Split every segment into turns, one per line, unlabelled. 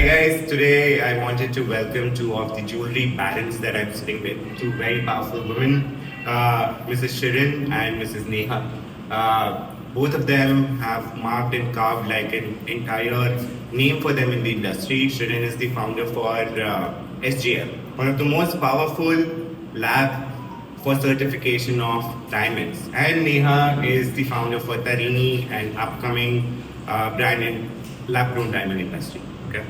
guys, today I wanted to welcome two of the jewelry barons that I'm sitting with, two very powerful women, Mrs. Shirin and Mrs. Neha. Both of them have marked and carved like an entire name for them in the industry. Shirin is the founder for SGL, one of the most powerful lab for certification of diamonds. And Neha is the founder for Tarini, an upcoming brand in lab-grown diamond industry. Okay,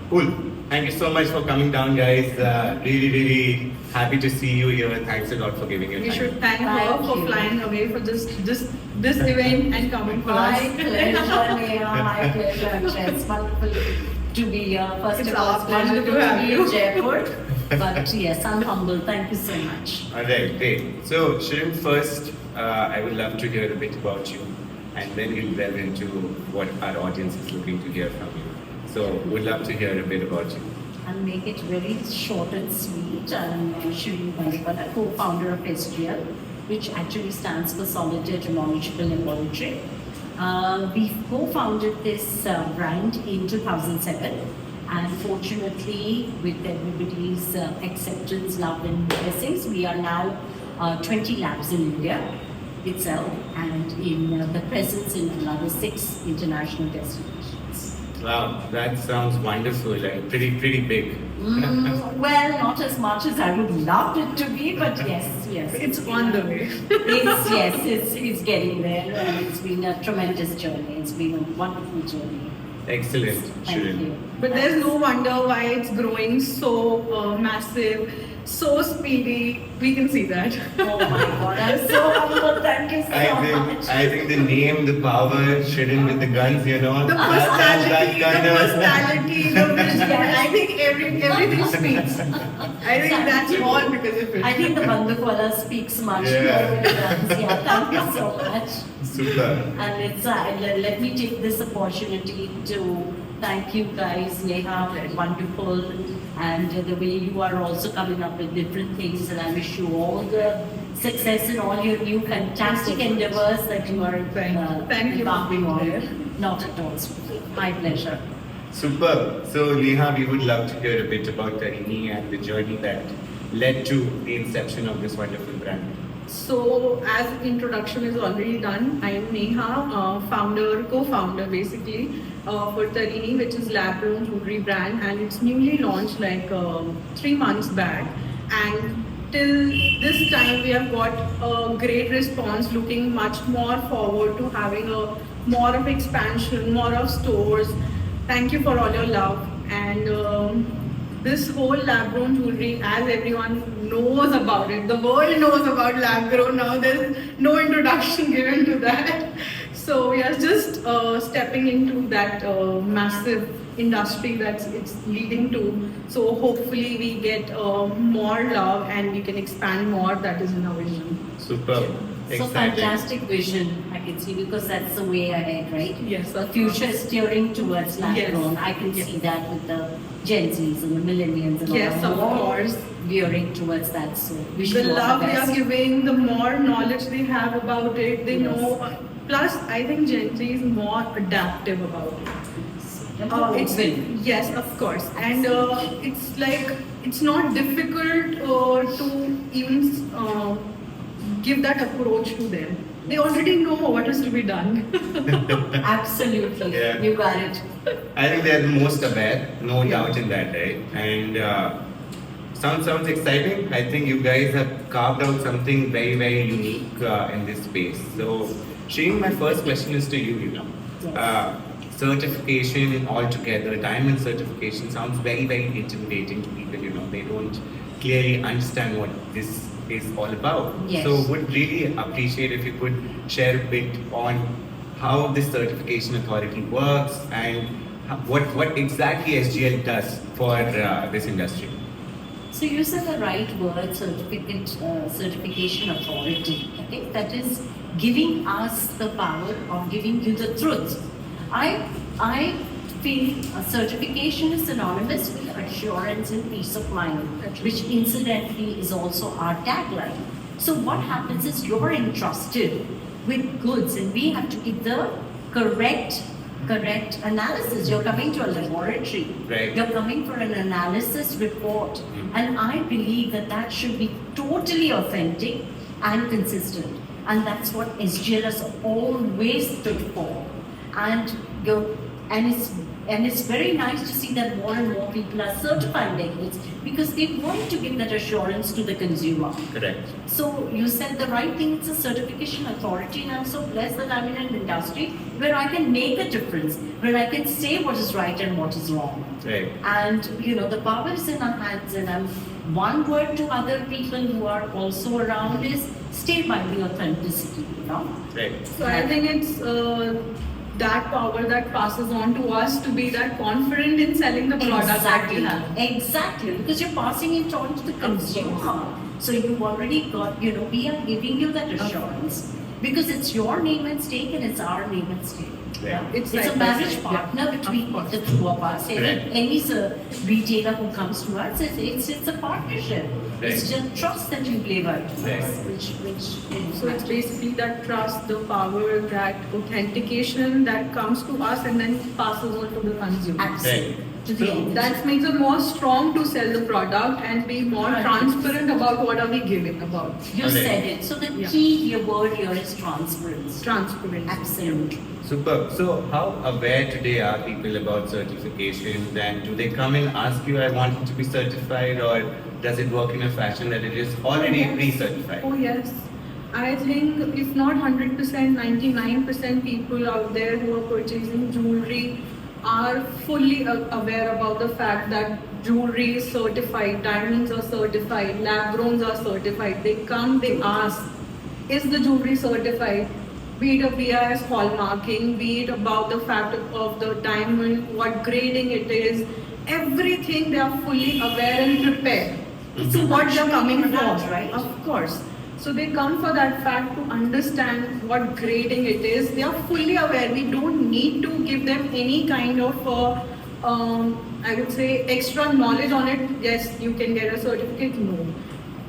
cool. Thank you so much for coming down, guys. Really happy to see you here. Thanks a lot for giving your
We
time.
should thank her
Thank
for
you.
flying away for this event and coming for
My
us.
pleasure, Neha. My pleasure. It's wonderful to be here. First
It's
of all,
our
it's
pleasure
wonderful
to
to
have
be
you.
in Jaipur. But yes, I'm humble. Thank you so much.
All right, great. So, Shirin, first, I would love to hear a bit about you, and then we'll delve into what our audience is looking to hear from you. So, would love to hear a bit about you.
I'll make it very short and sweet. I'm Shirin Bandipal, co-founder of SGL, which actually stands for Solid Etymological Laboratory. We co-founded this brand in 2007. And fortunately, with everybody's acceptance, love, and blessings, we are now 20 labs in India itself, and in the presence in another 6 international destinations.
Wow, that sounds wonderful. Like pretty big.
Well, not as much as I would love it to be, but yes.
It's on the way.
It's getting there, and it's been a tremendous journey. It's been a wonderful journey.
Excellent,
Thank
Shirin.
you.
But there's no wonder why it's growing so massive, so speedy. We can see that.
Oh my God, I'm so humble. Thank you so much.
I think the name, the power, Shirin with the guns, you know.
The personality, the vision. I think everything speaks. I think that's all because of it.
I think the Bandukwala speaks much
Yeah.
more than guns. Yeah, thank you so much.
Super.
And let me take this opportunity to thank you guys, Neha, wonderful, and the way you are also coming up with different things. And I wish you all the success in all your new fantastic endeavors that you are
Thank you.
embarking on. Not at all, Smriti. My pleasure.
Super. So, Neha, we would love to hear a bit about Tarini and the journey that led to the inception of this wonderful brand.
So, as introduction is already done, I am Neha, co-founder basically for Tarini, which is lab-grown jewelry brand, and it's newly launched like 3 months back. And till this time, we have got a great response, looking much more forward to having a more of expansion, more of stores. Thank you for all your love. And this whole lab-grown jewelry, as everyone knows about it, the world knows about lab-grown now. There's no introduction given to that. So we are just stepping into that massive industry that it's leading to. So hopefully we get more love and we can expand more. That is in our vision.
Super.
So
Exciting.
fantastic vision, I can see, because that's the way ahead, right?
Yes,
The
of
future
course.
is steering towards lab
Yes.
grown. I can
Yes.
see that with the Gen Zs and the millennials and
Yes,
all.
of
More
course.
veering towards that. So wish
The
you all
love
the
we are
best.
giving, the more knowledge they have about it, they
Yes.
know. Plus, I think Gen Z is more adaptive about it. It's yes, of course, and it's like it's not difficult to even give that approach to them. They already know what is to be done.
Absolutely,
Yeah.
you got it.
I think they're the most aware, no doubt in that, right? And sounds exciting. I think you guys have carved out something very unique in this space. So, Shane, my first question is to you. You know,
Yes.
certification altogether, diamond certification sounds very intimidating to people. You know, they don't clearly understand what this is all about.
Yes.
So, would really appreciate if you could share a bit on how this certification authority works and what exactly SGL does for this industry.
So you said the right word, certification authority. Okay, that is giving us the power of giving you the truth. I feel certification is synonymous with assurance and peace of mind, which incidentally is also our tagline. So what happens is you're entrusted with goods, and we have to give the correct correct analysis. You're coming to a laboratory.
Right.
You're coming for an analysis report. And I believe that that should be totally authentic and consistent. And that's what SGL has always stood for. And it's very nice to see that more and more people are certifying their goods because they want to give that assurance to the consumer.
Correct.
So you said the right thing, it's a certification authority, and I'm so blessed that I'm in an industry where I can make a difference, where I can say what is right and what is wrong.
Right.
And the power is in our hands, and one word to other people who are also around is stay by the authenticity,
Right.
So I think it's that power that passes on to us to be that confident in selling the product that we have.
Exactly, because you're passing it on to the consumer. So you've already got, we are giving you that assurance because it's your name at stake and it's our name at stake.
Yeah.
It's
It's
like
a marriage
that,
partner
yeah.
between
Of course.
the two of us.
Correct.
Any retailer who comes to us, it's a partnership. It's
Right.
just trust that you give us,
Right.
which
So it's basically that trust, the power, that authentication that comes to us and then passes on to the consumer.
absolutely
Right.
to the end.
That makes us more strong to sell the product and be more
Right.
transparent about what are we giving about.
You
Okay.
said it. So the
Yeah.
key word here is transparency.
Transparent.
Absolutely.
Superb. So, how aware today are people about certifications, and do they come and ask you, "I want it to be certified," or does it work in a fashion that it is already pre-certified?
Oh yes. I think if not 100%, 99% people out there who are purchasing jewelry are fully aware about the fact that jewelry is certified, diamonds are certified, lab growns are certified. They come, they ask, is the jewelry certified? Be it a BIS hallmarking, be it about the fact of the diamond, what grading it is, everything they are fully aware and prepared.
It's
So
a
what they're
luxury
coming for,
product, right?
Of course. So they come for that fact to understand what grading it is. They are fully aware. We don't need to give them any kind of, I would say, extra knowledge on it. Yes, you can get a certificate. No.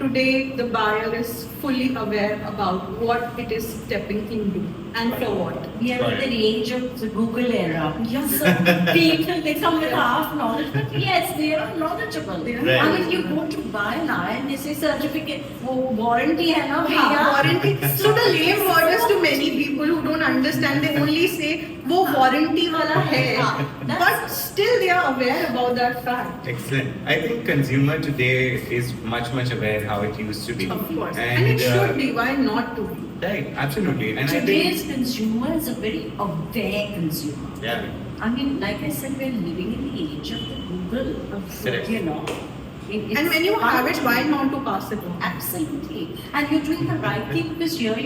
Today, the buyer is fully aware about what it is stepping into and for what.
We are in the age of the Google era.
Yes.
So people, they come with half knowledge, but yes, they are knowledgeable.
Right.
I mean, you go to buy an iron, they say certificate, warranty hai na
हाँ,
bhaiya?
warranty. So the lame word is to many people who don't understand. They only say वो warranty वाला है,
हाँ,
but still they are aware about that fact.
Excellent. I think consumer today is much aware how it used to be.
Of course, and it should be. Why not to be?
Right, absolutely. And
Today's consumer is a very aware consumer.
yeah,
I mean, like I said, we're living in the age of the Google,
Correct.
And when you have it, why not to pass it on?
Absolutely. And you're doing the right thing because here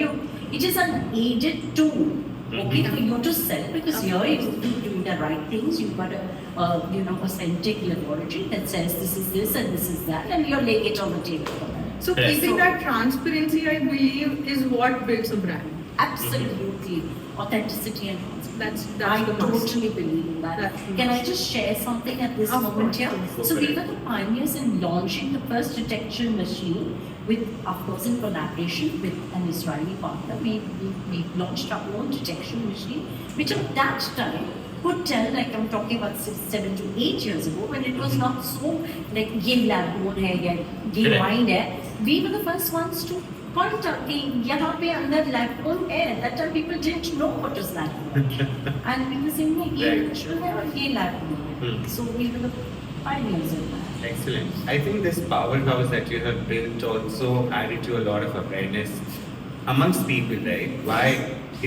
it is an aided tool. Okay, for you to sell because here you're doing the right things. You've got a authentic laboratory that says this is this and this is that, and you're laying it on the table for them.
So
Correct.
keeping that transparency, I believe, is what builds a brand.
Absolutely, authenticity and
That's
I
the must.
totally believe in that.
That's the
Can I
must.
just share something at this
Of
moment
course,
here?
of
So we
course.
were the pioneers in launching the first detection machine with, of course, in collaboration with an Israeli partner. We launched our own detection machine, which at that time could tell, like I'm talking about 7 to 8 years ago, when it was not so like ये lab grown है या ये
Correct.
wine है. We were the first ones to point out कि यहाँ पे अंदर lab grown है. That time people didn't know what was lab grown. And we were saying नहीं ये
Right.
natural है और ये lab grown है.
Hmm.
So we were the pioneers in that.
excellent. I think this powerhouse that you have built also added to a lot of awareness amongst people, right? Why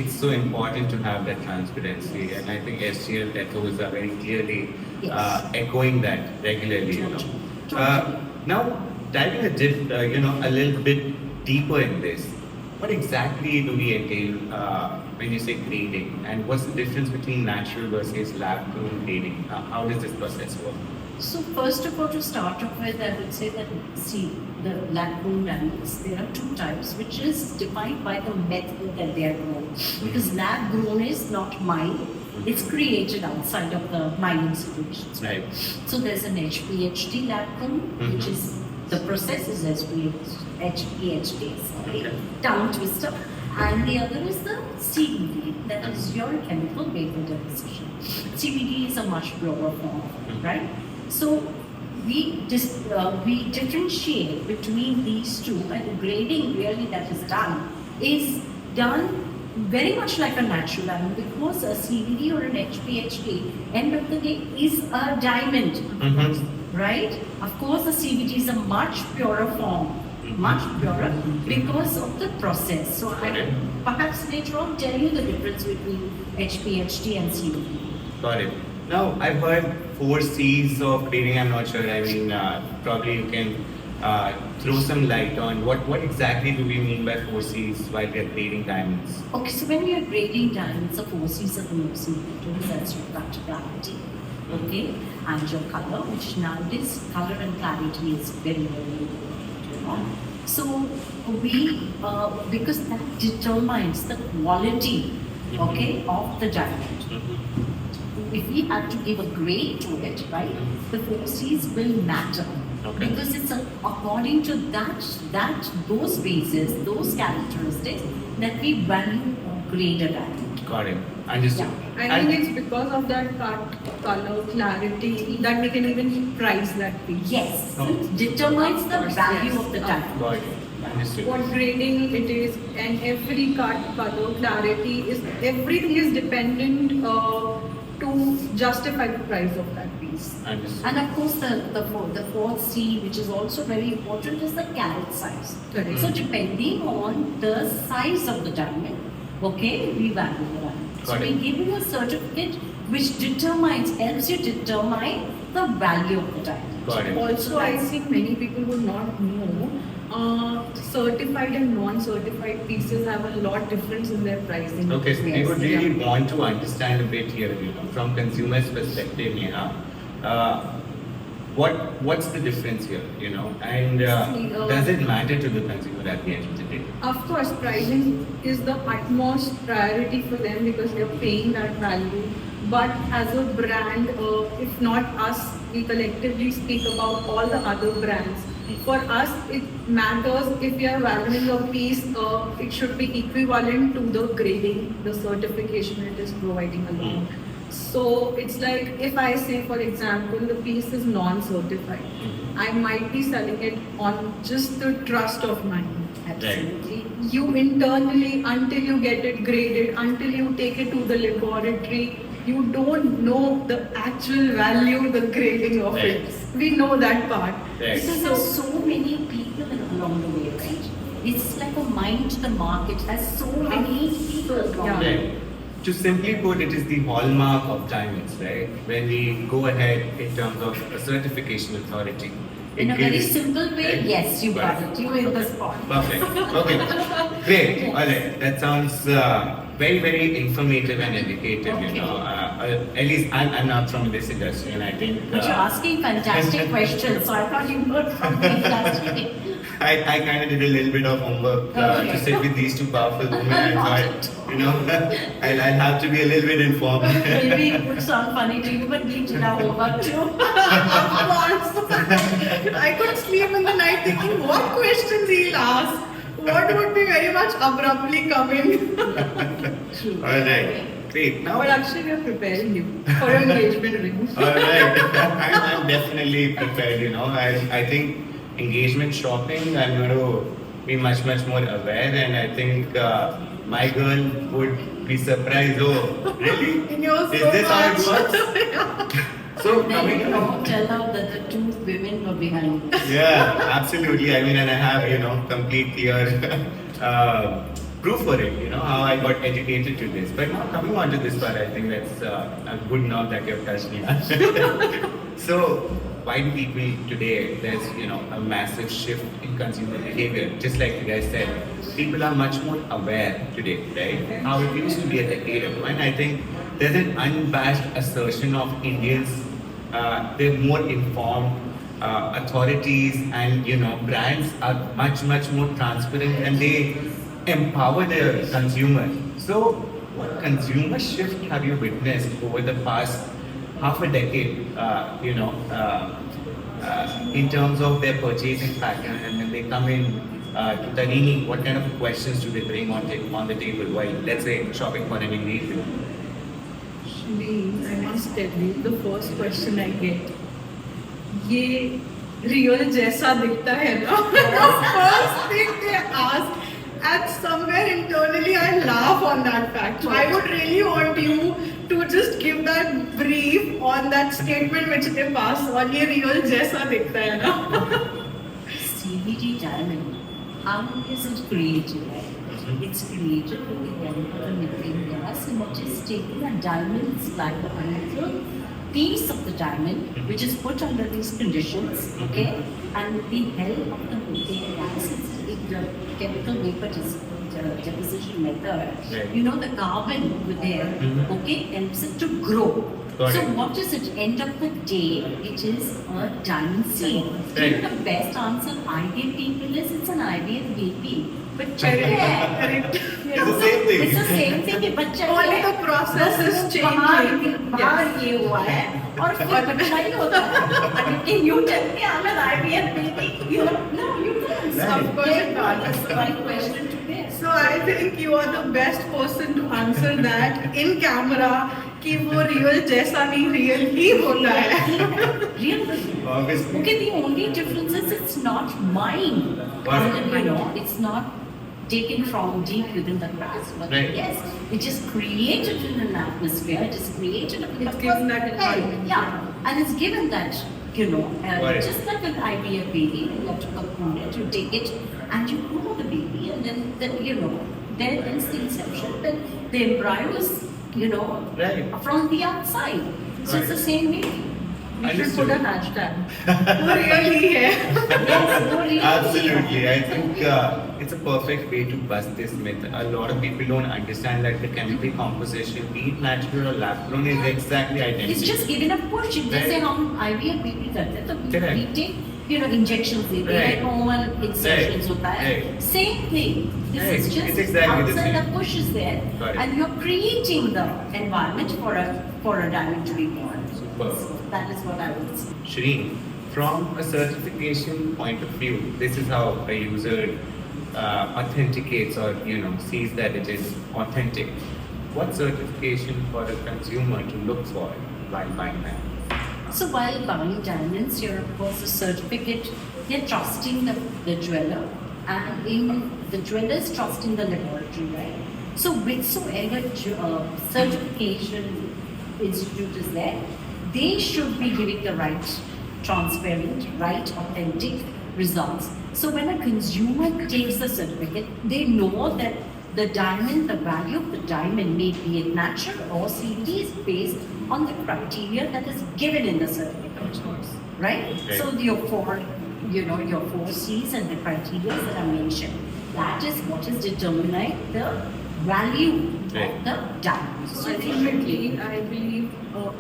it's so important to have that transparency, and I think SGL echoes are very clearly
Yes.
echoing that regularly.
Totally.
Now, diving a little bit deeper in this, what exactly do we entail when you say grading, and what's the difference between natural versus lab-grown grading? How does this process work?
So first of all, to start off with, I would say that, see, the lab-grown diamonds, there are two types, which is defined by the method that they are grown. Because lab-grown is not mined, it's created outside of the mining situations.
Right.
So there's an HPHD lab-grown, which is, the process is HPHD, sorry,
Okay.
tongue twister. And the other is the CBD, that is your chemical vapor deposition. CBD is a much lower form, right? So we differentiate between these two, and the grading really that is done very much like a natural diamond, because a CBD or an HPHD, end of the day, is a diamond, right? Of course, the CBD is a much purer form, much purer because of the process. So I perhaps later on tell you the difference between HPHD and CBD.
Got it. Now, I've heard 4 C's of grading. I'm not sure. I mean, probably you can throw some light on what exactly do we mean by 4 C's while we are grading diamonds?
Okay, so when we are grading diamonds, the 4 C's are the most important. That's your cut clarity, okay, and your color, which nowadays color and clarity is very, very important, you know. So we, because that determines the quality, okay, of the diamond. If we have to give a grade to it, right, the 4 C's will matter.
Okay.
Because it's according to those bases, those characteristics that we value or grade a diamond.
Got it. Understood.
I think it's because of that color clarity that we can even price that piece.
Yes,
Oh.
it determines the
Of course,
value
yes.
of the diamond.
Got it. Understood.
What grading it is, and every cut, color, clarity is, everything is dependent to justify the price of that piece.
Understood.
And of course, the fourth C, which is also very important, is the carat size.
Correct.
So depending on the size of the diamond, okay, we value the diamond. So
Got
we
it.
give you a certificate which helps you determine the value of the diamond.
Got it.
Also, I think many people would not know, certified and non-certified pieces have a lot difference in their pricing.
Okay, so we
Yes,
would really
yeah.
want to understand a bit here, you know, from consumers' perspective, Neha. What's the difference here, you know, and does it matter to the consumer at the end of the day?
Of course, pricing is the utmost priority for them because they're paying that value. But as a brand, if not us, we collectively speak about all the other brands. For us, it matters if we are valuing a piece, it should be equivalent to the grading, the certification it is providing along. So it's like if I say, for example, the piece is non-certified, I might be selling it on just the trust of mine.
Absolutely.
You internally, until you get it graded, until you take it to the laboratory, you don't know the actual value, the grading of it.
Right.
We know that part.
Right.
Because there are so many people along the way, right? It's like a mind to the market, has so many people along
Yeah.
the way.
Right. To simply put, it is the hallmark of diamonds, right? When we go ahead in terms of a certification authority.
In a very
gives-
simple way,
Right.
yes, you got
Right.
it. You in the spot.
Perfect. Okay. Great.
Yes.
All right. That sounds very, very informative and educative. You
Okay.
know, at least I'm not from this industry, and I think
But you're asking fantastic questions, so I thought you were from the industry.
I kind of did a little bit of homework to
Okay.
sit with these two powerful women. I thought, you know, I'll have to be a little bit informed.
Maybe it would sound funny to you, but we did our homework too.
I could sleep in the night thinking what questions he'll ask. What would be very much abruptly coming.
True.
All right. Great. Now,
But actually, we are preparing you for your engagement ring.
all right. I'm definitely prepared. You know, I think engagement shopping, I'm going to be much more aware, and I think my girl would be surprised. Oh, really?
In your
Is
so
this how it
much.
works? So
Then
coming
you don't tell her that the two women were behind this.
Yeah, absolutely. I mean, and I have, you know, complete clear proof for it, you know, how I got educated to this. But now coming on to this part, I think that's a good now that you've touched me. So, why do people today, there's, you know, a massive shift in consumer behavior. Just like you guys said, people are much more aware today, right? How it used to be a decade ago. And I think there's an unabashed assertion of Indians, they're more informed, authorities and, you know, brands are much more transparent, and they empower their consumer. So what consumer shift have you witnessed over the past half a decade, you know, in terms of their purchasing pattern, and when they come in to Tarini, what kind of questions do they bring on the table while, let's say, shopping for an engagement?
Shireen, I must tell you, the first question I get, ये real जैसा दिखता है ना? First thing they ask, and somewhere internally I laugh on that fact. I would really want you to just give that brief on that statement which they pass on, ये real जैसा दिखता है ना?
CBD diamond, how is it created? It's created with the help of a nickel gas, and what is taken a diamond is like a little piece of the diamond, which is put under these conditions, okay, and with the help of the nickel gas, it's the chemical vapor deposition method,
Right.
you know, the carbon over there, okay, helps it to grow.
Got
So
it.
what is it? End of the day, it is a diamond seed.
Right.
The best answer I give people is it's an IVF baby. But
Correct.
It's the same thing.
It's the same thing. But
Only the process is changing.
बाहर ये हुआ है और फिर बच्चा ही होता है. I mean, can you tell me I'm an IVF baby? You know, no, you can't.
Of course you can't.
That's the right question to ask.
So I think you are the best person to answer that in camera कि वो real जैसा नहीं real ही होता है.
Really?
Obviously.
Okay, the only difference is it's not mine.
Right.
You know, it's not taken from deep within the grass. But
Right.
yes, it is created in an atmosphere. It is created in
It's given that environment.
Yeah, and it's given that, you know,
Right.
just like an IVF baby, you have to cocoon it, you take it, and you grow the baby, and then you know, then is the inception. Then the embryo is, you know,
Right.
from the outside. So it's the same way.
We should
Understood.
put a hashtag. वो real ही है.
Yes, no, really.
Absolutely. I think it's a perfect way to bust this myth. A lot of people don't understand that the chemical composition, be it natural or lab grown, is exactly identical.
It's just given a push. जैसे
Right.
हम IVF baby करते हैं तो
Correct.
we take, you know, injections देते हैं,
Right.
hormonal insertions
Right.
होता है.
Right.
Same thing. This
Right.
is just
It's exactly the
outside
same.
the push is there,
Got it.
and you're creating the environment for a diamond to be born.
Superb.
So that is what I would say.
Shireen, from a certification point of view, this is how a user authenticates or sees that it is authentic. What certification for a consumer to look for while buying that?
So while buying diamonds, you're of course a certificate. They're trusting the jeweler, and in the jeweler's trusting the laboratory, right? So whichsoever certification institute is there, they should be giving the right, transparent, right, authentic results. So when a consumer takes the certificate, they know that the diamond, the value of the diamond, may be it natural or CBD, is based on the criteria that is given in the certificate, right?
Okay.
So your four C's and the criteria that are mentioned, that is what is determining the value
Right.
of the diamond.
So ultimately, I believe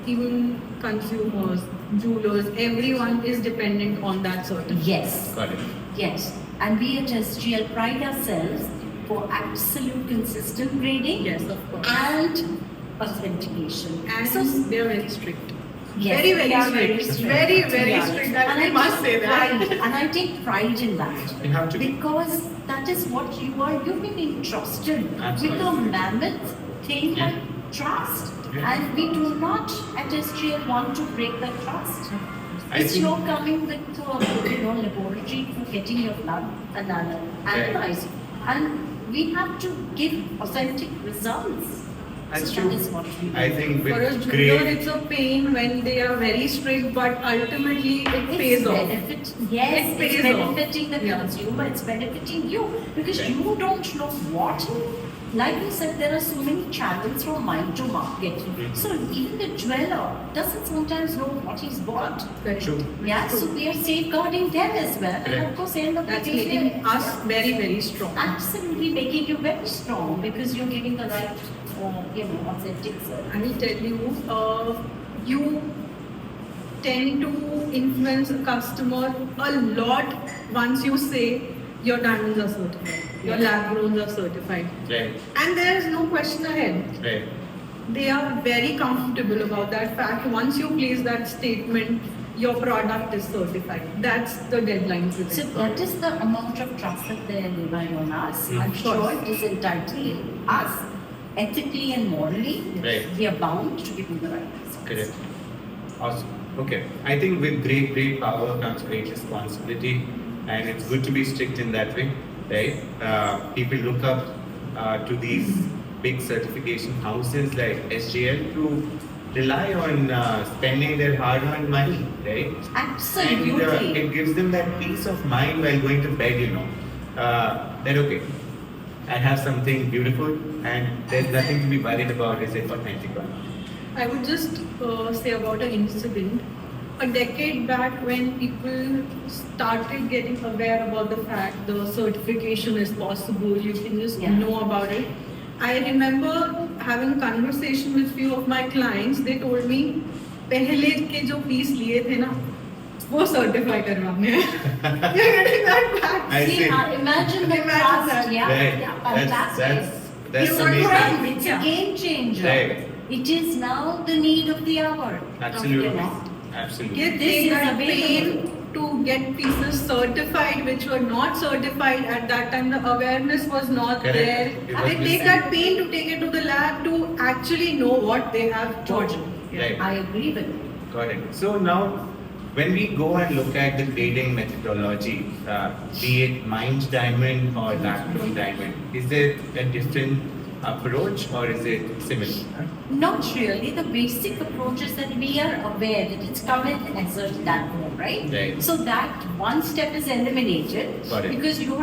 even consumers, jewelers, everyone is dependent on that certificate.
Yes.
Got it.
Yes, and we at SGL pride ourselves for absolute consistent grading
Yes, of course.
and authentication.
And
So,
they are very strict.
yes,
very,
we
very
are
strict. Very, very
Yeah.
strict.
And
I must
take
say that.
pride, and I take pride in that.
You have to be.
Because that is what you are. You've been entrusted with
Absolutely.
a mammoth thing
Yeah.
like trust.
Yeah.
And we do not at SGL want to break that trust.
I
It's
think-
you're coming with laboratory for getting your blood analyzed. And we have to give authentic results.
That's
so
true.
That is what we do.
I think
For a
with
jeweler,
great.
it's a pain when they are very strict, but ultimately it pays off.
Yes,
It pays
it's benefiting the
Yeah.
consumer, it's benefiting you because
Right.
you don't know what. Like you said, there are so many channels from mind to market.
Mhm.
So even the jeweler doesn't sometimes know what he's bought.
Correct.
True.
Yeah, so we are safeguarding them as well. And of
Correct.
course, end of the
That's
day,
making us very, very strong.
absolutely making you very strong because you're giving the right, authentic service.
I will tell you, you tend to influence a customer a lot once you say your diamonds are certified, your lab growns are certified,
Right.
and there is no question ahead.
Right.
They are very comfortable about that fact. Once you place that statement, your product is certified. That's the deadline for
So
it.
that is the amount of trust that they rely on us. I'm
Of
sure
course.
it is entitled us, ethically and morally,
Right.
we are bound to give you the right results.
Correct. Awesome. Okay. I think with great power comes great responsibility, and it's good to be strict in that way, right? People look up to these big certification houses like SJL to rely on spending their hard-earned money, right?
Absolutely.
And it gives them that peace of mind while going to bed, that okay, I have something beautiful and there's nothing to be worried about, is it authentic or not?
I would just say about an incident. A decade back, when people started getting aware about the fact the certification is possible, you can just
Yeah.
know about it. I remember having a conversation with few of my clients. They told me, पहले के जो fees लिए थे ना, वो certify करवाने हैं. You're getting that back.
I
See,
see.
Imagine the
Imagine
trust.
that.
Yeah,
Right.
yeah,
That's
fantastic. You are
amazing.
right. It's
Yeah.
a game changer.
Right.
It is now the need of the hour.
Absolutely.
You know?
Absolutely.
Yet
This
they
is
got
available.
paid to get pieces certified which were not certified at that time. The awareness was not
Correct.
there.
It was
They take
missing.
that pain to take it to the lab to actually know what they have
Georgia.
Right.
I agree with you.
Got it. So now, when we go and look at the grading methodology, be it mined diamond or lab-grown diamond, is there a different approach or is it similar?
Not really. The basic approach is that we are aware that it's coming as a lab grown, right?
Right.
So that one step is eliminated
Got it.
because you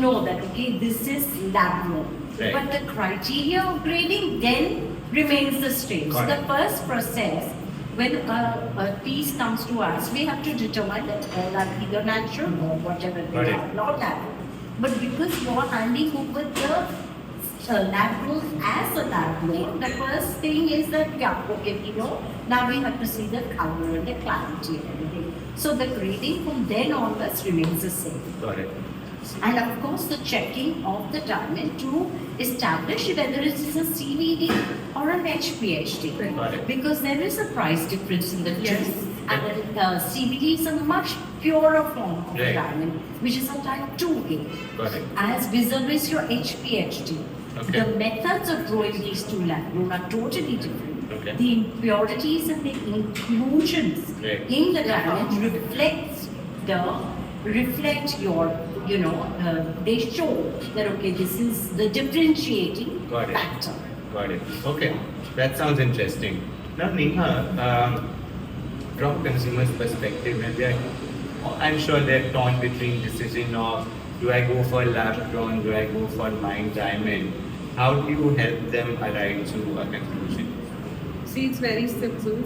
know that okay, this is lab grown.
Right.
But the criteria of grading then remains the same.
Got
So the
it.
first process, when a piece comes to us, we have to determine that all are either natural or whatever
Got
they
it.
are, not natural. But because you are handing over the lab grown as a lab grown, the first thing is that, yeah, okay, we know, now we have to see the color and the clarity and everything. So the grading from then onwards remains the same.
Got it.
And of course, the checking of the diamond to establish whether it is a CVD or an HPHD.
Got it.
Because there is a price difference in the two.
Yes.
And CVD is a much purer form of
Right.
diamond, which is a type 2A.
Got it.
As vis-a-vis your HPHD.
Okay.
The methods of growing these two lab-grown are totally different.
Okay.
The impurities and the inclusions
Right.
in the diamond reflect your, they show that okay, this is the differentiating
Got it.
factor.
Got it. Okay. That sounds interesting. Now, Neha, from consumer's perspective, I'm sure they're torn between decision of do I go for lab grown, do I go for mined diamond? How do you help them arrive to a conclusion?
See, it's very simple.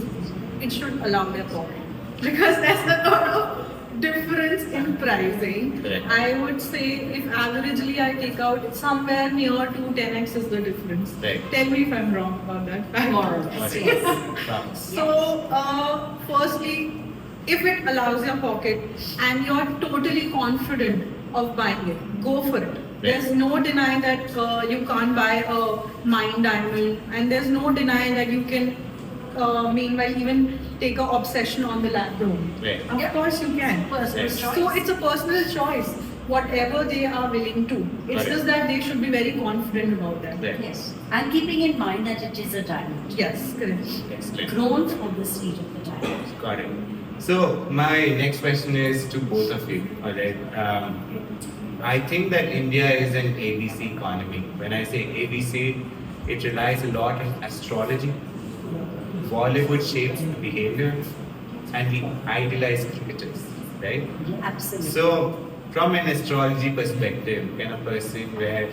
It should allow their pocket because there's a lot of difference in pricing.
Correct.
I would say if averagely I take out somewhere near to 10x is the difference.
Right.
Tell me if I'm wrong about that.
More or
Got
less,
it.
yes.
Wow.
So, firstly, if it allows your pocket and you're totally confident of buying it, go for it. There's no denying that you can't buy a mined diamond, and there's no denying that you can, meanwhile, even take a obsession on the lab grown.
Right.
Of
Yeah.
course, you can.
Personal
Yes.
choice.
So it's a personal choice, whatever they are willing to. It's
Correct.
just that they should be very confident about that.
Right.
Yes. And keeping in mind that it is a diamond.
Yes, correct.
Excellent.
Grown from the seed of the diamond.
Got it. So my next question is to both of you. All right. I think that India is an ABC economy. When I say ABC, it relies a lot on astrology. Bollywood shapes behavior, and we idolize cricketers, right?
Absolutely.
So, from an astrology perspective, can a person wear?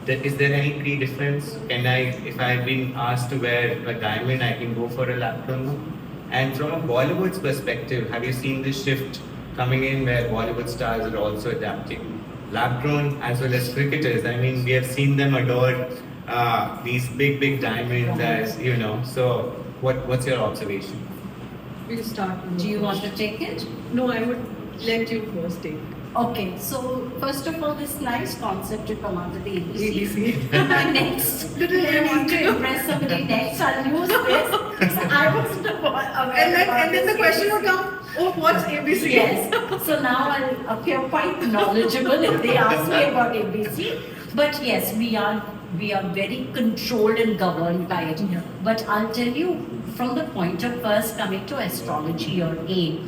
Is there any key difference? Can I, if I've been asked to wear a diamond, I can go for a lab-grown one? And from a Bollywood's perspective, have you seen this shift coming in where Bollywood stars are also adapting? Lab-grown as well as cricketers. I mean, we have seen them adore these big diamonds as, So, what's your observation?
We'll start. with
Do you
the
want to
first.
take it?
No, I would let you first take.
Okay, so first of all, this nice concept to come out of the ABC.
ABC.
Next, I want to impress somebody next. I'll use this. So I wasn't aware.
And then the question would come, Oh, what's ABC?
Yes. So now I appear quite knowledgeable if they ask me about ABC. But yes, we are very controlled and governed by it. But I'll tell you from the point of first coming to astrology or A.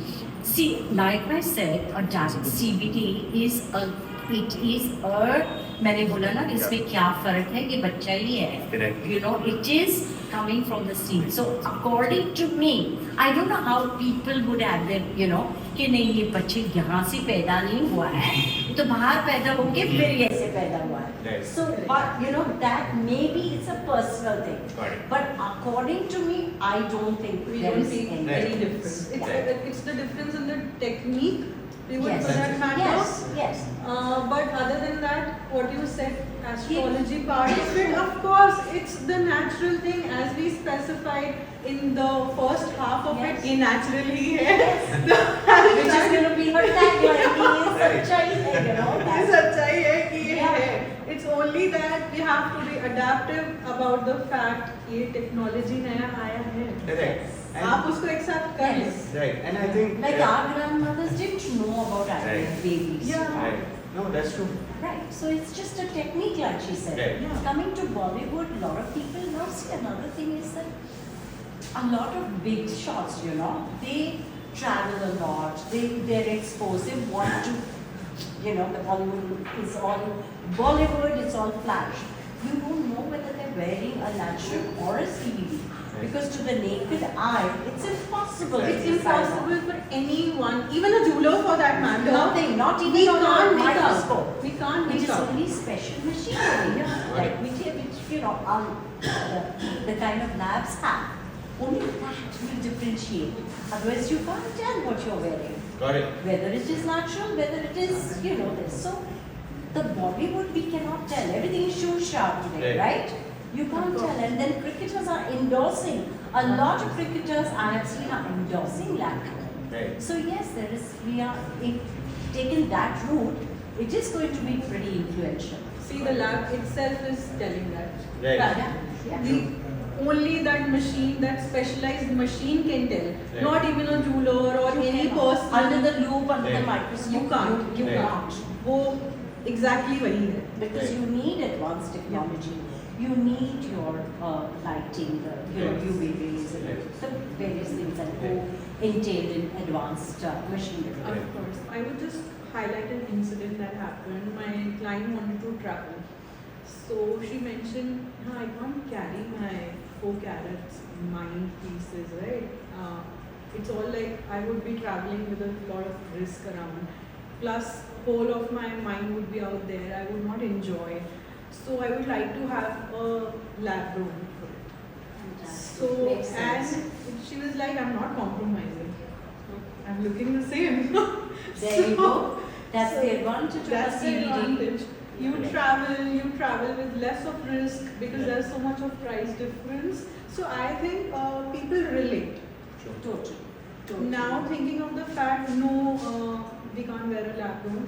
See, like I said, a direct CBD is a मैंने बोला ना इसमें क्या फर्क है ये बच्चा ही है
Correct.
you know it is coming from the seed so according to me I don't know how people would have them you know कि नहीं ये बच्चे यहाँ से पैदा नहीं हुआ है तो बाहर पैदा होके फिर ऐसे पैदा हुआ है
Right.
so but you know that maybe it's a personal thing
Got it.
but according to me I don't think
We
there
don't
is
see
any
any
Right.
difference.
Right.
It's the difference in the technique. We would
yes
for that matter.
yes
But other than that, what you said, astrology part of it, of course, it's the natural thing as we specified in the first half of
Yes.
it. ये natural ही है.
which is going to be her tagline he is सच्चाई है you know
ये
that's
सच्चाई है कि ये
Yeah.
है. It's only that we have to be adaptive about the fact ये technology नया आया है.
Correct.
आप उसको accept कर लें.
Yes.
Right, and I think
like our grandmothers didn't know about IVF
Right.
babies
Yeah.
right. No, that's true.
right so it's just a technique like she said
Right.
Yeah.
coming to Bollywood a lot of people now see another thing is that a lot of big shots you know they travel a lot they're exposed they want to you know the Bollywood is all Bollywood it's all flash you don't know whether they're wearing a natural or a CBD because to the naked eye it's impossible
It's
to decide on.
impossible for anyone, even a jeweler for that matter.
Nothing, not even
We
on a
can't make up.
microscope.
We can't
Which
make
is
up.
only special machinery.
Yeah.
Like which you know, the kind of labs have. Only that will differentiate. Otherwise, you can't tell what you're wearing.
Got it.
Whether it is natural, whether it is, you know, this. So, the Bollywood we cannot tell. Everything is shoe sharp today,
Right.
right? You can't tell. And then cricketers are endorsing. A lot of cricketers I have seen are endorsing lab coat.
Right.
So yes, we are if taken that route, it is going to be pretty influential.
See, the lab itself is telling that.
Right.
Fact.
Yeah.
The, only that machine, that specialized machine can tell.
Right.
Not even a jeweler or any person.
Under the loop, under the
Right.
microscope,
You can't.
You
Right.
can't.
वो exactly वही है.
Because
Right.
you need advanced technology. You need your lighting, your
Yes.
UV rays, and
Yes.
the various things that go entailed in advanced machinery.
Right.
Of course. I would just highlight an incident that happened. My client wanted to travel. So she mentioned, I can't carry my 4 carats mind pieces, right? It's all like I would be traveling with a lot of risk around. Plus, whole of my mind would be out there. I would not enjoy. So I would like to have a lab grown for it.
Fantastic.
So,
Makes sense.
and she was like, I'm not compromising. I'm looking the same.
There you go. That's
so
the advantage of a
That's the
CBD.
advantage. You
Yeah.
travel with less of risk because
Yeah.
there's so much of price difference. So I think people relate.
Sure.
Totally. Totally.
Now thinking of the fact, no, we can't wear a lab grown.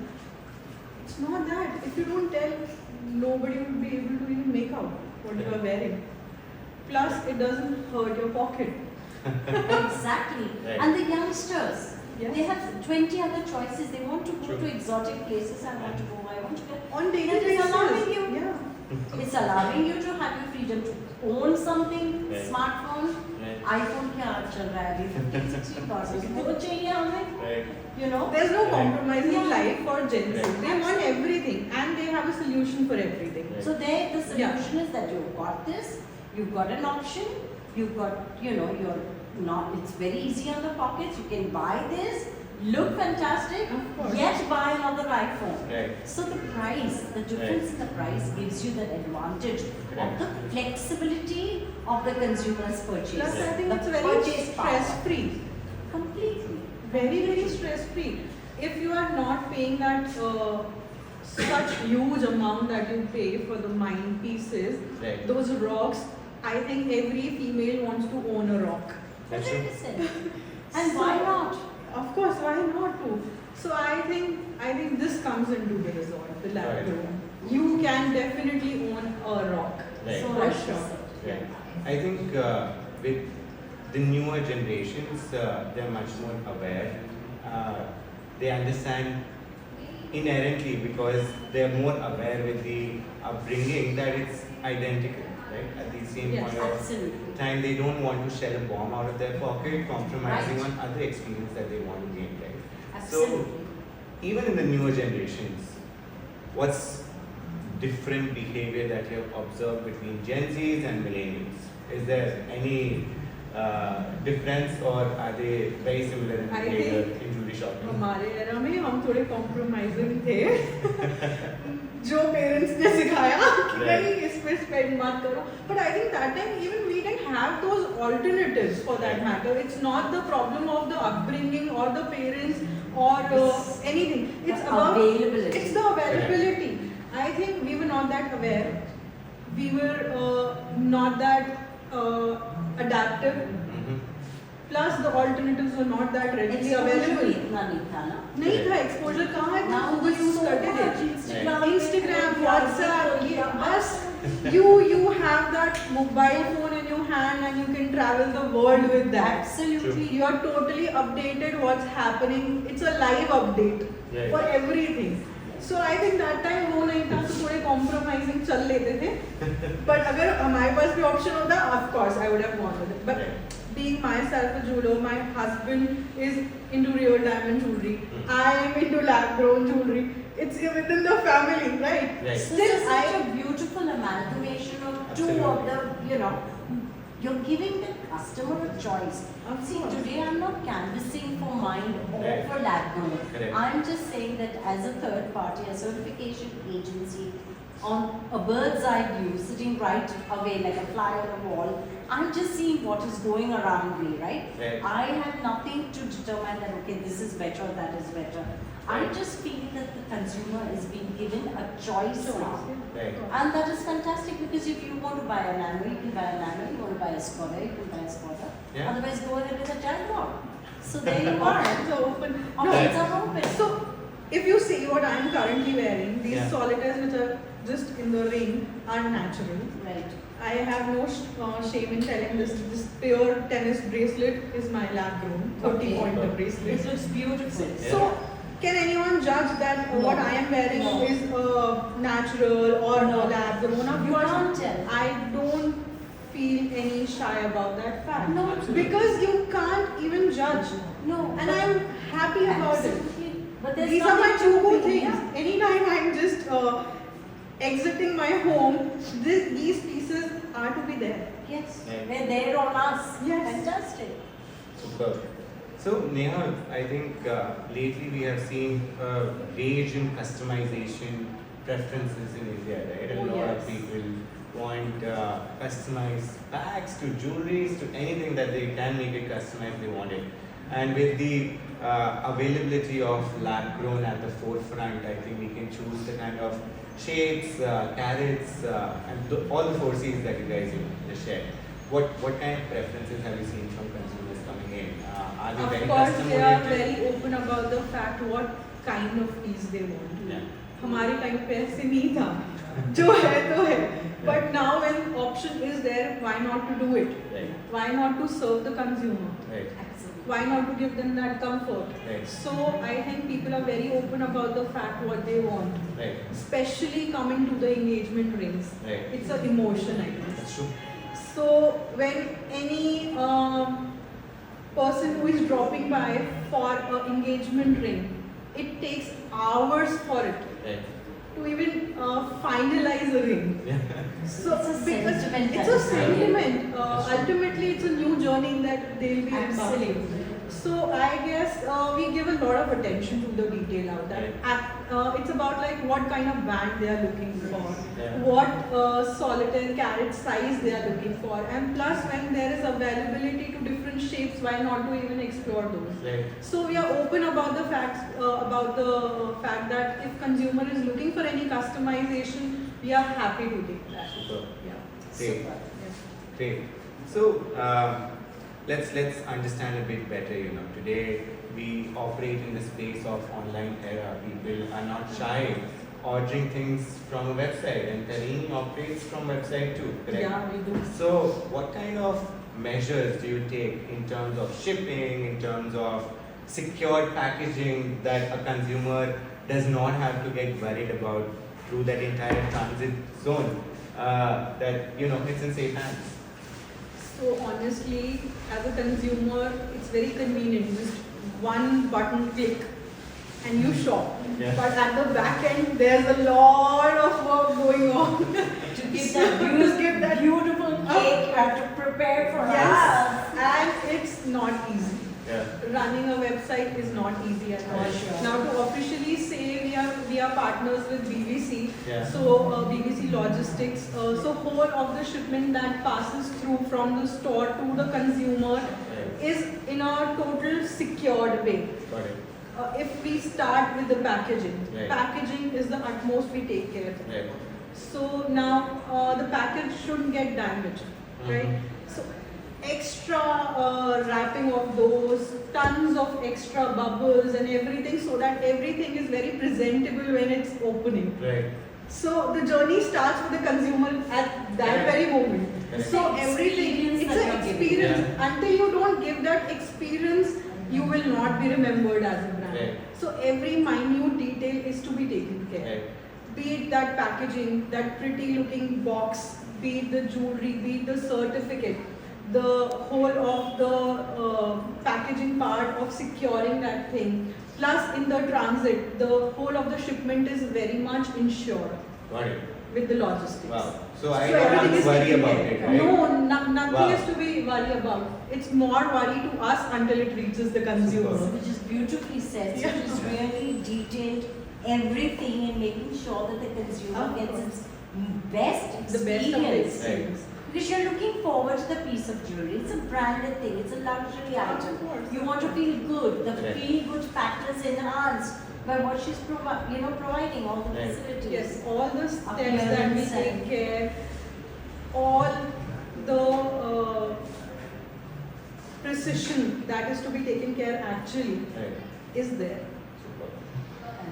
It's not that. If you don't tell, nobody will be able to even make out what you are wearing. Plus, it doesn't hurt your pocket.
Exactly.
Right.
And the youngsters,
Yes.
they have 20 other choices. They want to go
True.
to exotic places. I want to go. I want to go.
On daily
That is
basis.
allowing you.
Yeah.
It's allowing you to have your freedom to own something,
Right.
smartphone.
Right.
iPhone क्या चल रहा है अभी 50-60,000 वो चाहिए हमें,
Right.
you know.
There's no
Right.
compromise in
Yeah.
life for Gen Z.
Right.
They want everything and they have a solution for everything.
Right.
So there, the
Yeah.
solution is that you've got this, you've got an option, you've got, you know, you're not. It's very easy on the pockets. You can buy this, look fantastic,
Of course.
yet buy another iPhone.
Right.
So the price, the difference in the price gives you that advantage of
Correct.
the flexibility of the consumer's purchase.
Plus, I think
The
it's very
purchase power.
stress free.
Completely.
Very, very stress free. If you are not paying that such huge amount that you pay for the mind pieces,
Right.
those rocks, I think every female wants to own a rock.
That's true.
100%. And why
So-
not?
Of course, why not to? So I think this comes into the resort, the lab
Right.
grown. You can definitely own a rock.
Right.
So
For
much
sure.
research.
Right. I think with the newer generations, they're much more aware they understand inherently because they're more aware with the upbringing that it's identical, right? At the same
Yes,
point of
Absolutely.
time, they don't want to shell a bomb out of their pocket, compromising
Right.
on other experience that they want to gain, right?
Absolutely.
So, even in the newer generations, what's different behavior that you have observed between Gen Zs and millennials? Is there any difference, or are they very similar in
I
behavior
think
in jewelry shopping?
हमारे era में हम थोड़े compromising थे जो parents ने सिखाया कि
Right.
नहीं इस पे spend मत करो, but I think that time even we didn't have those alternatives for that
Right.
matter. It's not the problem of the upbringing or the parents or
It's
anything. It's
the
about
availability.
It's the availability. I think we were not that aware. We were not that adaptive.
Mhm.
Plus the alternatives were not that readily
Exposure
available.
इतना नहीं था ना.
नहीं था exposure कहाँ है
Now
Google use
so
करते
much
थे
Instagram,
इंस्टाग्राम व्हाट्सएप ये बस you have that mobile phone in your hand and you can travel the world with that.
Absolutely.
You are totally updated what's happening. It's a live update
Right.
for everything. So I think that time वो नहीं था तो थोड़े compromising चल लेते थे. But अगर हमारे पास भी option होता, of course I would have gone with it. But
Right.
being myself a jeweler, my husband is into real diamond jewelry.
Mm.
I am into lab grown jewelry. It's within the family, right?
Right.
So this is such a beautiful amalgamation of two of the, you're giving the customer a choice.
Of
See,
course.
today I'm not canvassing for mind or
Right.
for lab grown.
Correct.
I'm just saying that as a third party, a certification agency, on a bird's eye view, sitting right away like a fly on the wall, I'm just seeing what is going around me, right?
Right.
I have nothing to determine that, okay, this is better, that is better. I'm
Right.
just feeling that the consumer is being given a choice now.
Right.
And that is fantastic because if you want to buy a nano, you can buy a nano, you want to buy a Skoda, you can buy a Skoda.
Yeah.
Otherwise, go ahead with a Jaguar. So there you are.
Options are open.
Options are open.
So, if you see what I am currently wearing, these
Yeah.
solitaires which are just in the ring are natural.
Right.
I have no shame in telling this. This pure tennis bracelet is my lab grown 30 pointer
It
bracelet.
looks beautiful.
Yeah.
So, can anyone judge that
No.
what I am wearing
No.
is natural or
No.
lab grown? Of
You
course,
can't tell.
I don't feel any shy about that fact.
No.
Because you can't even judge.
No.
And I'm happy about it.
Absolutely. But there's
These are my
nothing
two
to
good
be-
things.
yeah.
Anytime I'm just exiting my home, these pieces are to be there.
Yes.
Right.
They're there on us.
Yes.
Fantastic.
Superb. So Neha, I think lately we have seen a rage in customization preferences in India, right? A
Oh,
lot of
yes.
people want customized bags to jewelries to anything that they can make it customized they want it. And with the availability of lab grown at the forefront, I think we can choose the kind of shapes, carats, and all the 4Cs that you guys just shared. What kind of preferences have you seen from consumers coming in? Are they very
Of course,
custom
they are
oriented?
very open about the fact what kind of piece they want.
Yeah.
हमारे time पे ऐसे नहीं था जो है तो है but now when option is there why not to do it,
Right.
why not to serve the consumer,
Right.
Absolutely.
why not to give them that comfort.
Right.
So I think people are very open about the fact what they want,
Right.
especially coming to the engagement rings.
Right.
It's an emotion, I guess.
That's true.
So when any person who is dropping by for an engagement ring, it takes hours for it
Right.
to even finalize a ring.
Yeah.
So
It's a
because
sentiment
it's a
that is there.
sentiment.
That's true.
Ultimately, it's a new journey that they'll be
Absolutely.
embarking. So I guess we give a lot of attention to the detail out there. It's about like what kind of band they are looking for,
Yeah.
what solitaire carat size they are looking for, and plus when there is availability to different shapes, why not to even explore those?
Right.
So we are open about the facts, about the fact that if consumer is looking for any customization, we are happy to take that.
Super.
Yeah.
Great.
Super.
Yes.
Great. So let's understand a bit better. Today we operate in the space of online era. People are not shy ordering things from a website, and Tarini operates from website too. Correct?
Yeah, we do.
So, what kind of measures do you take in terms of shipping, in terms of secured packaging that a consumer does not have to get worried about through that entire transit zone. That it's in safe hands.
So honestly, as a consumer, it's very convenient. Just one button click and you shop.
Yeah.
But at the back end, there's a lot of work going on.
To give that beautiful cake, you have to prepare for
Yes,
us.
and it's not easy.
Yeah.
Running a website is not easy at all.
Sure.
Now to officially say we are partners with BBC.
Yeah.
So BBC Logistics. So whole of the shipment that passes through from the store to the consumer
Right.
is in a total secured way.
Got it.
If we start with the packaging,
Right.
packaging is the utmost we take care.
Right.
So now the package shouldn't get damaged, right?
Mhm.
So extra wrapping of those, tons of extra bubbles and everything, so that everything is very presentable when it's opening.
Right.
So the journey starts with the consumer at that
Correct.
very moment.
Correct.
So
It's
everything,
experience
it's
that
an
you're giving.
experience.
Yeah.
Until you don't give that experience, you will not be remembered as a brand.
Right.
So every minute detail is to be taken care.
Right.
Be it that packaging, that pretty looking box, be it the jewelry, be it the certificate, the whole of the packaging part of securing that thing. Plus in the transit, the whole of the shipment is very much insured
Got it.
with the logistics.
Wow. So I don't have
everything
to
is
worry
taken
about
care.
it, right?
No, nothing
Wow.
is to be worried about. It's more worry to us until it reaches the consumer.
Super.
Which is beautifully said. So
Yeah.
it is really detailed everything and making sure that the consumer
Of
gets
course.
its best experience.
The best of the experience.
Because you're looking forward to the piece of jewelry. It's a branded thing. It's a luxury item.
course.
You want to feel good. The
Right.
feel good factor is enhanced by what she's providing all the
Right.
facilities.
Yes, all the steps that we
Appearance
take
and-
care, all the precision that is to be taken care actually
Right.
is there.
Super.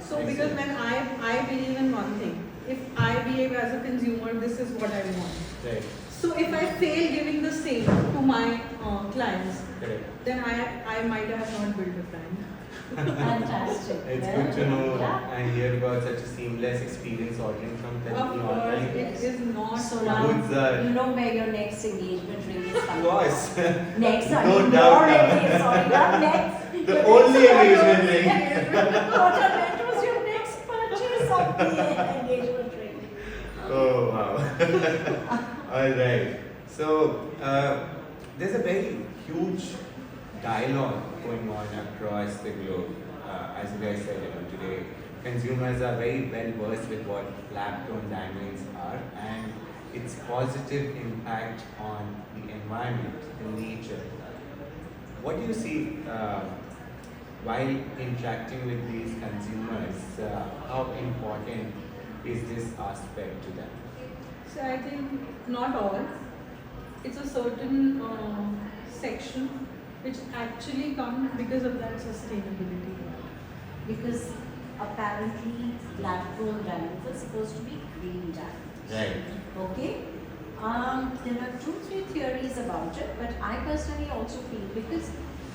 So because when I believe in one thing, if I behave as a consumer, this is what I want.
Right.
So if I fail giving the same to my clients,
Correct.
then I might have not built a brand.
Fantastic.
It's
Yeah.
good to know
Yeah.
and hear about such a seamless experience ordering from
Of
Therapy
course,
online.
it is not
So
so
now
Goods are-
you know where your next engagement ring is
Of
coming.
course.
Next,
No
sorry,
doubt.
sorry, not next.
The
Your
only
next
engagement ring.
What I meant was your next purchase of the engagement ring.
Oh wow. All right. So there's a very huge dialogue going on across the globe. As you guys said, today consumers are very well versed with what lab-grown diamonds are and its positive impact on the environment, the nature. What do you see while interacting with these consumers? How important is this aspect to them?
So I think not all. It's a certain section which actually comes because of that sustainability.
Because apparently lab-grown diamonds are supposed to be green diamonds.
Right.
Okay? There are 2-3 theories about it, but I personally also feel because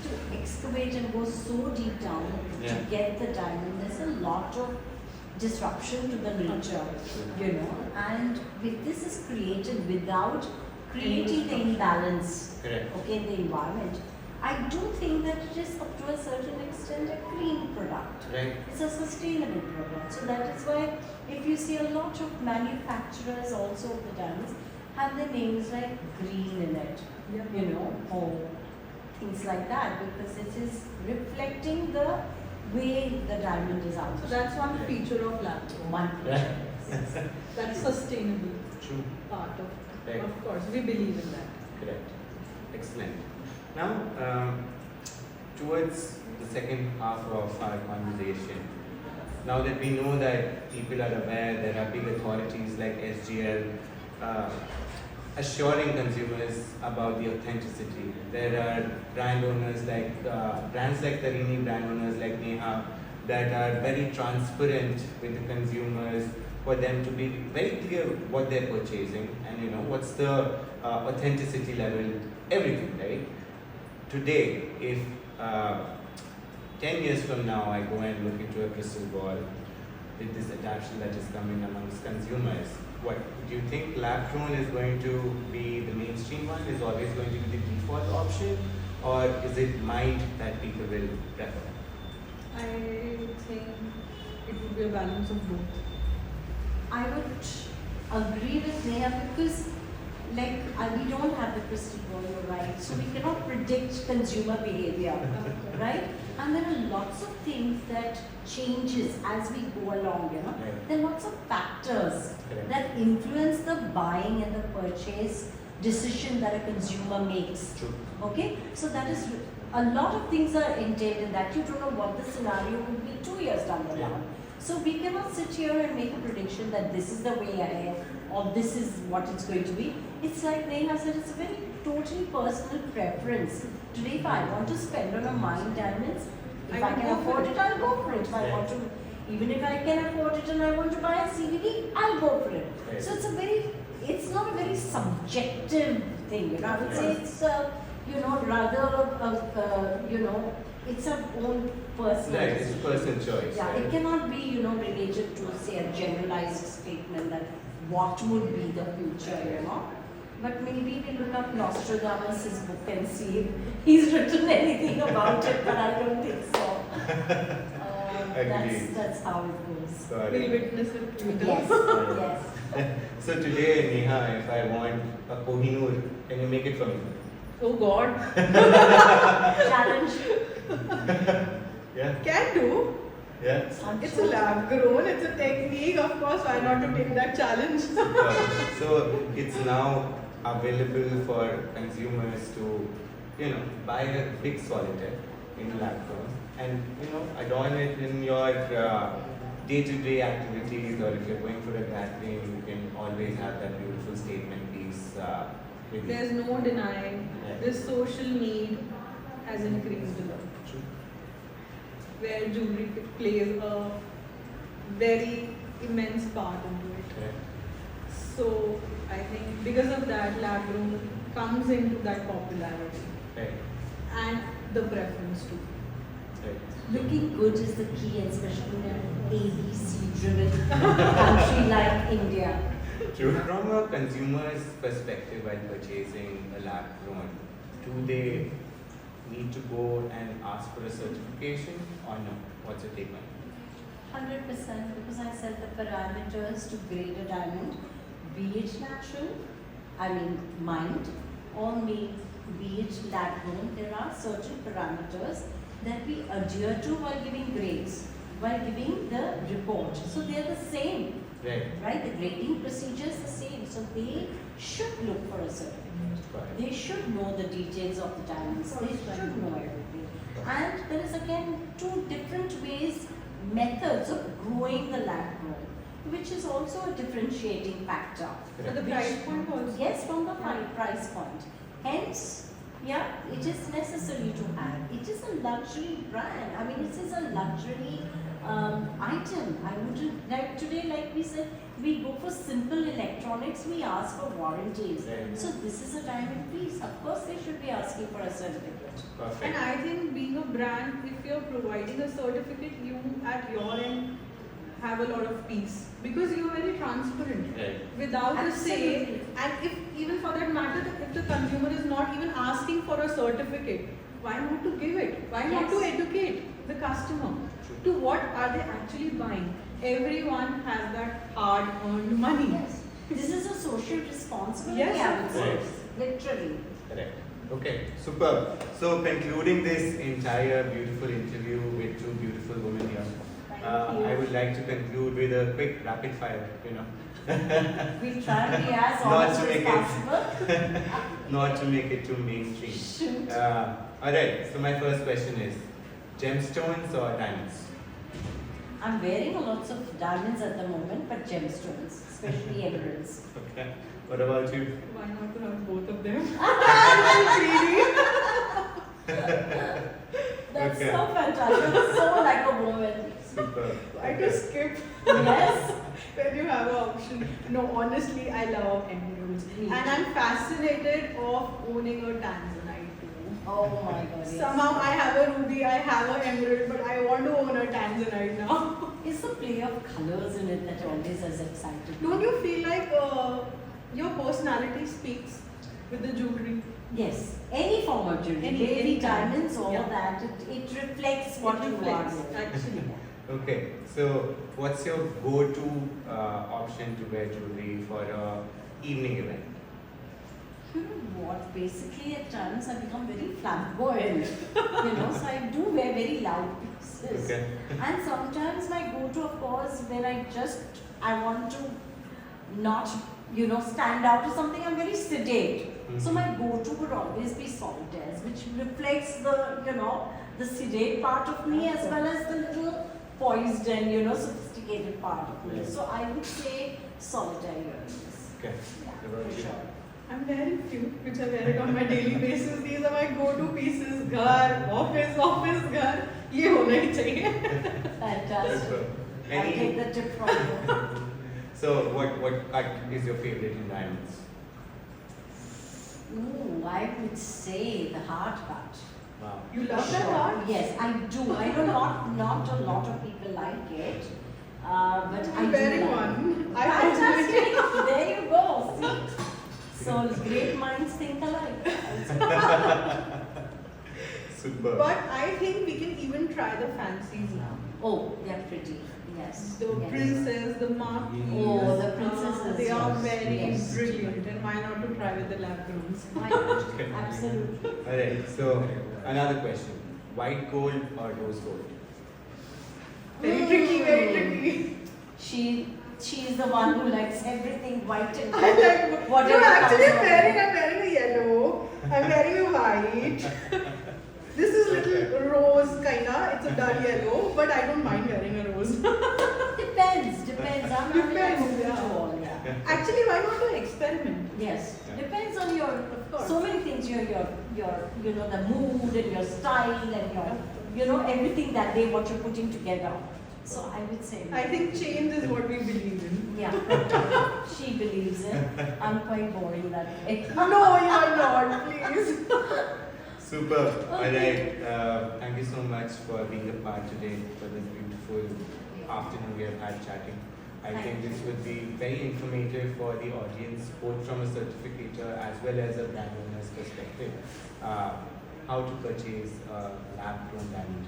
to excavate and go so deep down
Yeah.
to get the diamond, there's a lot of disruption to the nature, and if this is created without creating the imbalance,
Correct.
okay, in the environment, I do think that it is up to a certain extent a clean product.
Right.
It's a sustainable product. So that is why if you see a lot of manufacturers also of the diamonds have their names like green in it, or things like that, because it is reflecting the way the diamond is out.
So that's one feature of lab.
one
Right.
picture.
That's sustainable
True.
part of.
Right.
Of course, we believe in that.
Correct. Excellent. Now, towards the second half of our conversation, now that we know that people are aware, there are big authorities like SGL assuring consumers about the authenticity. There are brand owners like brands like Tarini, brand owners like Neha, that are very transparent with the consumers for them to be very clear what they're purchasing and what's the authenticity level, everything, right? Today, if 10 years from now, I go and look into a crystal ball with this adoption that is coming amongst consumers, what do you think lab-grown is going to be the mainstream one, is always going to be the default option, or is it might that people will prefer?
I think it would be a balance of both.
I would agree with Neha because we don't have the crystal ball, you're right. So we cannot predict consumer behavior, right? And there are lots of things that changes as we go along, you know.
Right.
There are lots of factors
Correct.
that influence the buying and the purchase decision that a consumer makes.
True.
Okay? So that is, a lot of things are entailed in that. You don't know what the scenario will be 2 years down the
Yeah.
line. So we cannot sit here and make a prediction that this is the way ahead or this is what it's going to be. It's like Neha said, it's a very totally personal preference. Today, if I want to spend on a mine diamonds, if
I
I
will
can
go for
afford
it.
it, I'll go for it. If I want to, even if I can afford it and I want to buy a CVD, I'll go for it.
Right.
So it's not a very subjective thing. You know, I would say it's it's our own personal.
Right, it's a personal choice.
Yeah,
right?
it cannot be, related to, say, a generalized statement that what would be the future, But maybe we look up Nostradamus' book and see if he's written anything about it, but I don't think so.
Agreed.
That's how it goes.
Got
We'll
it.
witness it together.
Yes, yes.
So today, Neha, if I want a Kohinoor, can you make it for me?
Oh God.
Challenge.
Yeah?
Can do.
Yeah?
It's a lab grown, it's a technique, of course, why not to take that challenge?
So it's now available for consumers to, buy a big solitaire in lab-grown and, adorn it in your day-to-day activities, or if you're going for a gathering, you can always have that beautiful statement piece with you.
There's no denying this social need has increased a lot,
True.
where jewelry plays a very immense part into it.
Correct.
So I think because of that, lab grown comes into that popularity
Right.
and the preference too.
Right.
Looking good is the key, especially in an ABC-driven country like India.
True. From a consumer's perspective while purchasing a lab grown, do they need to go and ask for a certification or no? What's your take on it?
100%, because I said the parameters to grade a diamond, be it natural, mined, or be it lab grown, there are certain parameters that we adhere to while giving grades, while giving the report. So they are the same,
Right.
right? The grading procedure is the same. So they should look for a certificate.
Got it.
They should know the details of the diamonds. They should know everything. And there is again two different ways, methods of growing the lab grown, which is also a differentiating factor.
But the price point also.
Yes, from the price point. Hence, it is necessary to have. It is a luxury brand. It is a luxury item. I wouldn't, like today, like we said, we go for simple electronics, we ask for warranties.
Right.
So this is a diamond piece. Of course, they should be asking for a certificate.
Perfect.
And I think being a brand, if you're providing a certificate, you at your end have a lot of peace because you're very transparent.
Right.
Without a say,
Absolutely.
and if even for that matter, if the consumer is not even asking for a certificate, why not to give it? Why not to
Yes.
educate the customer
True.
to what are they actually buying? Everyone has that hard-earned money.
Yes. This is a social responsibility,
Yes,
I
of
would say.
course.
Literally.
Correct. Okay, superb. So concluding this entire beautiful interview with two beautiful women here,
Thank you.
I would like to conclude with a quick rapid fire,
We try to be as
Not
honest
to
as
make it-
possible.
not to make it too mainstream.
Shoot.
Alright, so my first question is, gemstones or diamonds?
I'm wearing lots of diamonds at the moment, but gemstones, especially emeralds.
Okay, what about you?
Why not to have both of them?
That's
Okay.
so fantastic. That's so like a woman.
Superb.
I just skip
Yes.
when you have an option. No, honestly, I love emeralds.
Me
And
too.
I'm fascinated of owning a tanzanite too.
Oh my god. Yes.
Somehow I have a ruby, I have an emerald, but I want to own a tanzanite now.
It's the play of colors in it that always has excited me.
Don't you feel like your personality speaks with the jewelry?
Yes, any form of jewelry,
Any
any
kind.
diamonds, all
Yeah.
that, it reflects what
It
you
reflects,
are.
actually.
Okay, so what's your go-to option to wear jewelry for a evening event?
What basically at times I become very flamboyant, so I do wear very loud pieces.
Okay.
And sometimes my go-to, of course, when I want to not, stand out or something, I'm very sedate. So my go-to would always be solitaires, which reflects the sedate part of me as well as the little poised and, sophisticated part of me.
Right.
So I would say solitaire earrings.
Okay.
Yeah,
About
for
you?
sure.
I'm wearing few, which I wear it on my daily basis. These are my go-to pieces. Ghar, office, ghar. ये होना ही चाहिए.
Fantastic.
Super.
I'll take the tip from you.
So what cut is your favorite in diamonds?
Ooh, I would say the hard cut.
Wow.
You love that
Sure.
art?
Yes, I do. I know not a lot of people like it, but I
I'm
do
wearing
like
one.
it. Fantastic! There you go. See? So great minds think alike.
Super.
But I think we can even try the fancies now.
Oh, they're pretty. Yes.
The
yes.
princess, the marquis.
Oh, the princesses,
They are
yes,
very
yes.
brilliant. And why not to try with the lab grows?
Why not? Absolutely.
Alright, so another question. White gold or rose gold?
Very tricky, very tricky.
She is the one who likes everything white and
I like
whatever
no, actually
comes
I'm wearing a yellow. I'm wearing a white. This is little rose kinda. It's a dull yellow, but I don't mind wearing a rose.
Depends. I'm
Depends,
open
yeah.
to all, yeah.
Actually, why not to experiment?
Yes,
Yeah.
depends on your
course.
so many things. Your the mood and your style and your everything that day what you're putting together. So I would say.
I think change is what we believe in.
Yeah, she believes it. I'm quite boring that way.
No, you are not, please.
Super. Alright, thank you so much for being a part today for this beautiful afternoon we have had chatting. I think this would be very informative for the audience, both from a certificator as well as a brand owner's perspective. How to purchase a lab-grown diamond.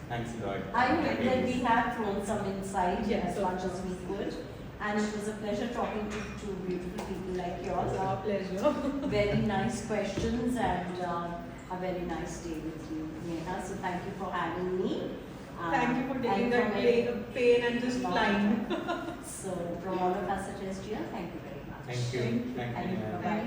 Thanks a lot.
I hope that we have thrown some insight
Yes,
as
of
much as we could. And it was a pleasure talking to beautiful people like yours.
It's our pleasure.
Very nice questions and a very nice day with you, Neha. So thank you for having me.
Thank you for taking
and
that
from
pain and just flying.
So from all of us at SGL, thank you very much.
Thank you. Thank you.
Thank you.
Neha.
Bye.